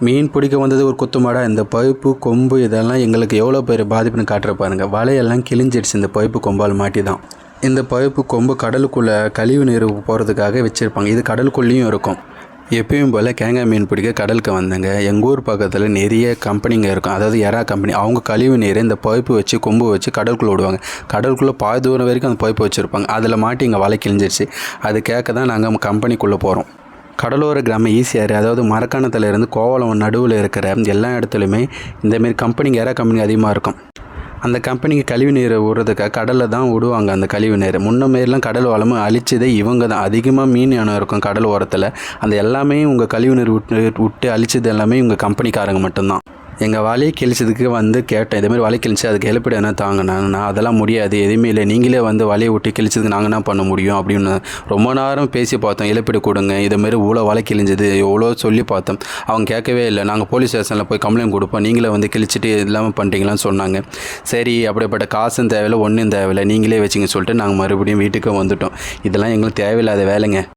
மீன் பிடிக்க வந்தது ஒரு குத்துமாடா. இந்த பைப்பு கொம்பு இதெல்லாம் எங்களுக்கு எவ்வளோ பெரிய பாதிப்புன்னு காட்டுற பாருங்க. வலையெல்லாம் கிழிஞ்சிடுச்சு இந்த பைப்பு கொம்பால் மாட்டி தான். இந்த பைப்பு கொம்பு கடலுக்குள்ளே கழிவு நீர் போகிறதுக்காக வச்சுருப்பாங்க. இது கடலுக்குள்ளேயும் இருக்கும். எப்பயும் போல் கேங்காய் மீன் பிடிக்க கடலுக்கு வந்தேங்க. எங்கள் ஊர் பக்கத்தில் நிறைய கம்பெனிங்க இருக்கும், அதாவது எறா கம்பெனி. அவங்க கழிவு நீரை இந்த பைப்பு வச்சு கொம்பு வச்சு கடலுக்குள்ளே விடுவாங்க. கடலுக்குள்ளே பாதி தூரம் வரைக்கும் அந்த பைப்பு வச்சுருப்பாங்க. அதில் மாட்டி இங்கே வலை கிழிஞ்சிருச்சு. அது கேட்க தான் நாங்கள் கம்பெனிக்குள்ளே போகிறோம். கடலோர கிராமம் ஈசிஆர், அதாவது மரக்காணத்துலேருந்து கோவளம் நடுவில் இருக்கிற எல்லா இடத்துலையுமே இந்தமாரி கம்பெனிங்க எறா கம்பெனி அதிகமாக இருக்கும். அந்த கம்பெனிக்கு கழிவு நீரை விடுறதுக்காக கடலில் தான் விடுவாங்க. அந்த கழிவு நீர் முன்னமேலாம் கடல் வளமும் அழிச்சதே இவங்க தான். அதிகமாக மீன் இனம் இருக்கும் கடல் ஓரத்தில். அந்த எல்லாமே உங்கள் கழிவு நீர் விட்டு அழிச்சது எல்லாமே உங்கள் கம்பெனிக்காரங்க மட்டும்தான். எங்கள் வலையை கிழிச்சதுக்கு கேட்டேன், இதேமாதிரி வலை கிழிச்சு அதுக்கு ஹெல்ப் என்ன தாங்க. நான் அதெல்லாம் முடியாது, எதுவுமே இல்லை, நீங்களே வலையை விட்டு கிழிச்சதுக்கு நாங்கள் என்ன பண்ண முடியும் அப்படின்னு ரொம்ப நேரம் பேசி பார்த்தோம். இழப்பீடு கொடுங்க, இதேமாரி இவ்வளோ வலை கிழிஞ்சது எவ்வளோ சொல்லி பார்த்தோம். அவங்க கேட்கவே இல்லை. நாங்கள் போலீஸ் ஸ்டேஷனில் போய் கம்ப்ளைண்ட் கொடுப்போம், நீங்களே கிழிச்சிட்டு இல்லாமல் பண்ணிட்டீங்களான்னு சொன்னாங்க. சரி, அப்படிப்பட்ட காசும் தேவையில்லை, ஒன்றும் தேவையில்லை, நீங்களே வச்சுங்க சொல்லிட்டு நாங்கள் மறுபடியும் வீட்டுக்கு வந்துட்டோம். இதெல்லாம் எங்களுக்கு தேவையில்லாத வேலைங்க.